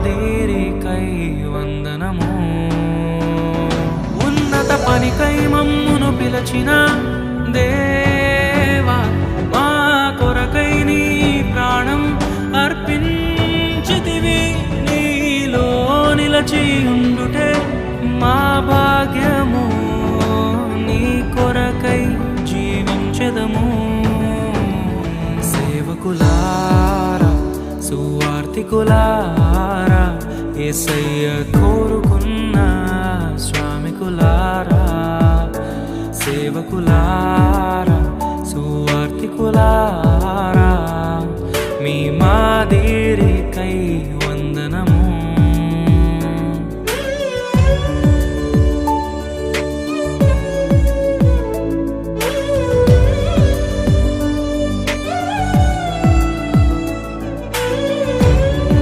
మాదిరికై వందనము. ఉన్నత పనికై మమ్మును పిలచిన దేవా, మా కొరకై నీ ప్రాణం అర్పించితివి. నీలో నిలచి ఉండుటే మా భాగ్యము, నీ కొరకై జీవించెదము. సేవకులారా, సువార్తికులారా, యేసయ్య కోరుకున్న శ్రామికులారా. సేవకులారా, సువార్తికులారా, మీ మాదిరి